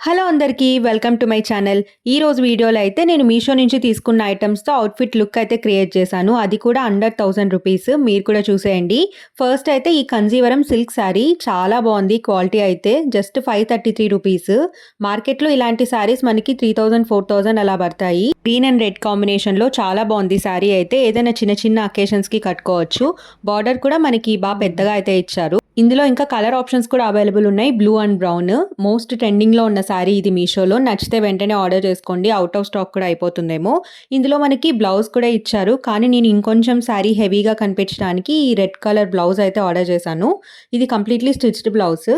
Hello అందరికీ welcome to my channel. ఈ రోజు వీడియోలో అయితే నేను మీషో నుంచి తీసుకున్న ఐటమ్స్‌తో అవుట్‌ఫిట్ లుక్ అయితే క్రియేట్ చేశాను. అది కూడా అండర్ 1000 రూపీస్. మీరు కూడా చూసేయండి. ఫస్ట్ అయితే ఈ కంజీవరం సిల్క్ శారీ చాలా బాగుంది. క్వాలిటీ అయితే జస్ట్ 533 రూపీస్. మార్కెట్‌లో ఇలాంటి శారీస్ మనకి 3000, 4000 అలా పడతాయి. గ్రీన్ అండ్ రెడ్ కాంబినేషన్‌లో చాలా బాగుంది శారీ అయితే. ఏదైనా చిన్న చిన్న అకేషన్స్‌కి కట్టుకోవచ్చు. బార్డర్ కూడా మనకి బాగా పెద్దగా అయితే ఇచ్చారు. ఇందులో ఇంకా కలర్ ఆప్షన్స్ కూడా అవైలబుల్ ఉన్నాయి. Blue and brown. మోస్ట్ ట్రెండింగ్‌లో ఉన్న శారీ ఇది మీషోలో. నచ్చితే వెంటనే ఆర్డర్ చేసుకోండి. ఔట్ ఆఫ్ స్టాక్ కూడా అయిపోతుందేమో. ఇందులో మనకి బ్లౌజ్ కూడా ఇచ్చారు. కానీ నేను ఇంకొంచెం శారీ హెవీగా కనిపించడానికి ఈ రెడ్ కలర్ బ్లౌజ్ అయితే ఆర్డర్ చేశాను. ఇది కంప్లీట్‌లీ స్టిచ్డ్ బ్లౌజ్.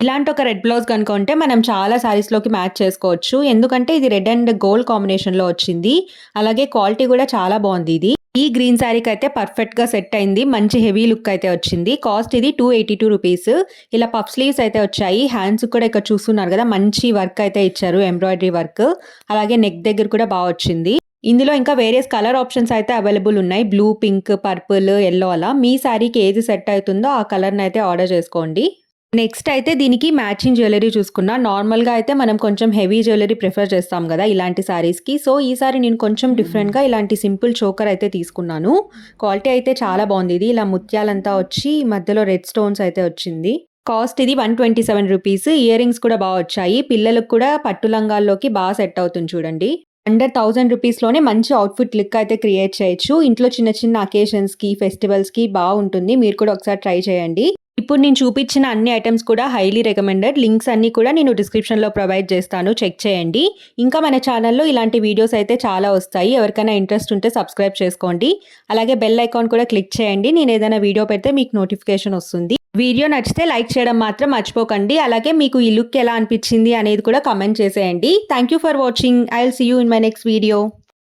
ఇలాంటి ఒక రెడ్ బ్లౌజ్ కనుక ఉంటే మనం చాలా శారీస్‌లోకి మ్యాచ్ చేసుకోవచ్చు. ఎందుకంటే ఇది రెడ్ అండ్ గోల్డ్ కాంబినేషన్‌లో వచ్చింది. అలాగే క్వాలిటీ కూడా చాలా బాగుంది ఇది. ఈ గ్రీన్ శారీకి అయితే పర్ఫెక్ట్‌గా సెట్ అయింది. మంచి హెవీ లుక్ అయితే వచ్చింది. కాస్ట్ ఇది 282 రూపీస్. ఇలా పఫ్ స్లీవ్స్ అయితే వచ్చాయి. హ్యాండ్స్ కూడా ఇక్కడ చూస్తున్నారు కదా, మంచి వర్క్ అయితే ఇచ్చారు. Embroidery work. అలాగే నెక్ దగ్గర కూడా బాగా వచ్చింది. ఇందులో ఇంకా వేరియస్ కలర్ ఆప్షన్స్ అయితే అవైలబుల్ ఉన్నాయి. బ్లూ, పింక్, పర్పుల్, యెల్లో అలా. మీ శారీకి ఏది సెట్ అవుతుందో ఆ కలర్‌ని అయితే ఆర్డర్ చేసుకోండి. నెక్స్ట్ అయితే దీనికి మ్యాచింగ్ జ్యువెలరీ చూసుకున్నా. నార్మల్‌గా అయితే మనం కొంచెం హెవీ జ్యువెలరీ ప్రిఫర్ చేస్తాం కదా ఇలాంటి శారీస్‌కి. సో ఈసారి నేను కొంచెం డిఫరెంట్‌గా ఇలాంటి సింపుల్ చోకర్ అయితే తీసుకున్నాను. క్వాలిటీ అయితే చాలా బాగుంది ఇది. ఇలా ముత్యాలంతా వచ్చి మధ్యలో రెడ్ స్టోన్స్ అయితే వచ్చింది. కాస్ట్ ఇది 127 రూపీస్. ఇయర్ రింగ్స్ కూడా బాగా వచ్చాయి. పిల్లలకు కూడా పట్టు లంగాల్లోకి బాగా సెట్ అవుతుంది చూడండి. అండర్ 1000 రూపీస్‌లోనే మంచి అవుట్‌ఫిట్ లుక్ అయితే క్రియేట్ చేయొచ్చు. ఇంట్లో చిన్న చిన్న అకేషన్స్‌కి, ఫెస్టివల్స్‌కి బాగుంటుంది. మీరు కూడా ఒకసారి ట్రై చేయండి. ఇప్పుడు నేను చూపించిన అన్ని ఐటమ్స్ కూడా హైలీ రికమెండెడ్. లింక్స్ అన్నీ కూడా నేను డిస్క్రిప్షన్‌లో ప్రొవైడ్ చేస్తాను. చెక్ చేయండి. ఇంకా మన ఛానల్‌లో ఇలాంటి వీడియోస్ అయితే చాలా వస్తాయి. ఎవరికైనా ఇంట్రెస్ట్ ఉంటే సబ్స్క్రైబ్ చేసుకోండి. అలాగే బెల్ ఐకాన్ కూడా క్లిక్ చేయండి. నేను ఏదైనా వీడియో పెడితే మీకు నోటిఫికేషన్ వస్తుంది. వీడియో నచ్చితే లైక్ చేయడం మాత్రం మర్చిపోకండి. అలాగే మీకు ఈ లుక్ ఎలా అనిపించింది అనేది కూడా కామెంట్ చేసేయండి. Thank you for watching. I will see you in my next video.